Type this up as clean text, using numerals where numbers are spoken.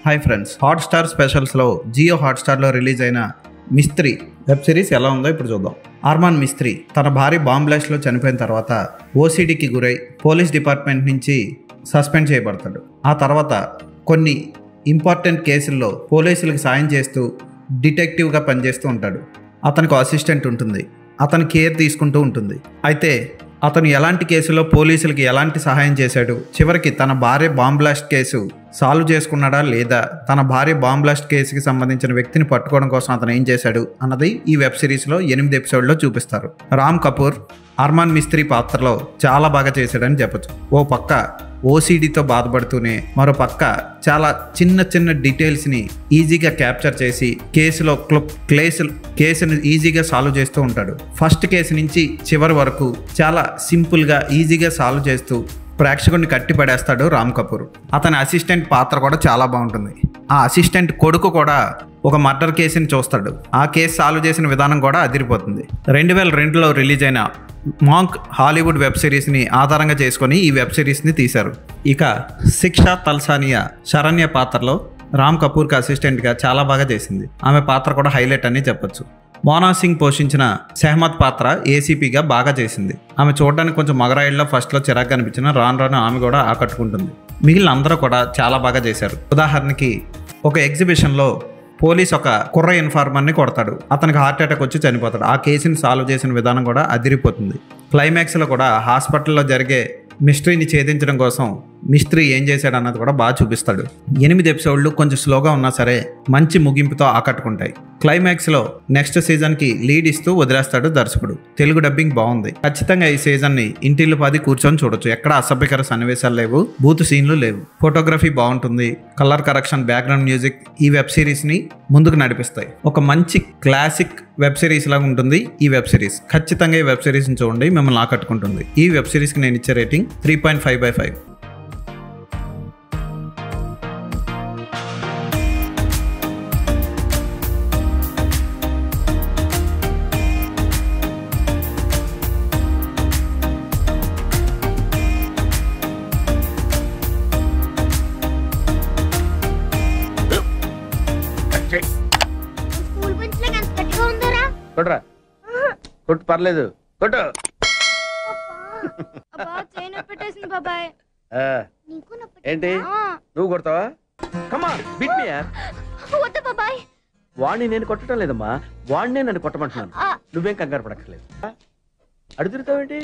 Hi friends, Hotstar స్పెషల్స్లో జియో హాట్స్టార్లో release అయిన మిస్త్రీ వెబ్ సిరీస్ ఎలా ఉందో ఇప్పుడు చూద్దాం. అర్మాన్ మిస్త్రీ తన భార్య బాంబ్ బ్లాస్ట్లో చనిపోయిన తర్వాత ఓసీడీకి గురై పోలీస్ డిపార్ట్మెంట్ నుంచి సస్పెండ్ చేయబడతాడు. ఆ తర్వాత కొన్ని ఇంపార్టెంట్ కేసుల్లో పోలీసులకు సాయం చేస్తూ డిటెక్టివ్గా పనిచేస్తూ ఉంటాడు. అతనికి అసిస్టెంట్ ఉంటుంది, అతని కేర్ తీసుకుంటూ ఉంటుంది. అయితే అతను ఎలాంటి కేసులో పోలీసులకి ఎలాంటి సహాయం చేశాడు, చివరికి తన భార్య బాంబ్ బ్లాస్ట్ కేసు సాల్వ్ చేసుకున్నాడా లేదా, తన భార్య బాంబ్ బ్లాస్ట్ కేసుకి సంబంధించిన వ్యక్తిని పట్టుకోవడం కోసం అతను ఏం చేశాడు అన్నది ఈ వెబ్ సిరీస్లో 8 ఎపిసోడ్లో చూపిస్తారు. రామ్ కపూర్ అర్మాన్ మిస్త్రీ పాత్రలో చాలా బాగా చేశాడని చెప్పచ్చు. ఓ పక్క ఓసీడీతో బాధపడుతూనే మరో పక్క చాలా చిన్న చిన్న డీటెయిల్స్ని ఈజీగా క్యాప్చర్ చేసి కేసును ఈజీగా సాల్వ్ చేస్తూ ఉంటాడు. ఫస్ట్ కేసు నుంచి చివరి వరకు చాలా సింపుల్గా ఈజీగా సాల్వ్ చేస్తూ ప్రేక్షకుడిని కట్టిపడేస్తాడు రామ్ కపూర్. అతని అసిస్టెంట్ పాత్ర కూడా చాలా బాగుంటుంది. ఆ అసిస్టెంట్ కొడుకు కూడా ఒక మర్డర్ కేసుని చూస్తాడు. ఆ కేసు సాల్వ్ చేసిన విధానం కూడా అదిరిపోతుంది. 2002లో రిలీజ్ అయిన మాంక్ హాలీవుడ్ వెబ్ సిరీస్ని ఆధారంగా చేసుకొని ఈ వెబ్ సిరీస్ని తీశారు. ఇక శిక్షా తల్సానియా శరణ్య పాత్రలో రామ్ కపూర్కి అసిస్టెంట్గా చాలా బాగా చేసింది. ఆమె పాత్ర కూడా హైలైట్ అని చెప్పొచ్చు. మోనా సింగ్ పోషించిన సెహ్మత్ పాత్ర ఏసీపీగా బాగా చేసింది. ఆమె చూడడానికి కొంచెం మగరాయిల్లో ఫస్ట్లో చిరాగ్గా అనిపించిన రాను ఆమె కూడా ఆకట్టుకుంటుంది. మిగిలిన అందరూ కూడా చాలా బాగా చేశారు. ఉదాహరణకి ఒక ఎగ్జిబిషన్లో పోలీస్ ఒక కుర్ర ఇన్ఫార్మర్ని కొడతాడు. అతనికి హార్ట్ అటాక్ వచ్చి చనిపోతాడు. ఆ కేసుని సాల్వ్ చేసిన విధానం కూడా అదిరిపోతుంది. క్లైమాక్స్లో కూడా హాస్పిటల్లో జరిగే మిస్టరీని ఛేదించడం కోసం మిస్త్రీ ఏం చేశాడు అన్నది కూడా బాగా చూపిస్తాడు. 8 ఎపిసోడ్లు కొంచెం స్లోగా ఉన్నా సరే మంచి ముగింపుతో ఆకట్టుకుంటాయి. క్లైమాక్స్లో నెక్స్ట్ సీజన్కి లీడ్ ఇస్తూ వదిలేస్తాడు దర్శకుడు. తెలుగు డబ్బింగ్ బాగుంది. ఖచ్చితంగా ఈ సీజన్ని ఇంటిల్లు పాది కూర్చొని చూడొచ్చు. ఎక్కడ అసభ్యకర సన్నివేశాలు లేవు, బూతు సీన్లు లేవు. ఫోటోగ్రఫీ బాగుంటుంది. కలర్ కరెక్షన్, బ్యాక్గ్రౌండ్ మ్యూజిక్ ఈ వెబ్ సిరీస్ని ముందుకు నడిపిస్తాయి. ఒక మంచి క్లాసిక్ వెబ్ సిరీస్ లాగా ఉంటుంది ఈ వెబ్ సిరీస్. ఖచ్చితంగా ఈ వెబ్ సిరీస్ని చూడండి, మిమ్మల్ని ఆకట్టుకుంటుంది. ఈ వెబ్ సిరీస్కి నేను ఇచ్చే రేటింగ్ 3.5/5. కొట్రా, కొట్టు, పర్లేదు, కొట్టు. ఏంటి నువ్వు కొడతావా? వాడిని నేను కొట్టడం లేదమ్మా, వాడినే నన్ను కొట్టమంటున్నాను. నువ్వేం కంగారు పడక్కర్లేదు. అడుగుతావేంటి?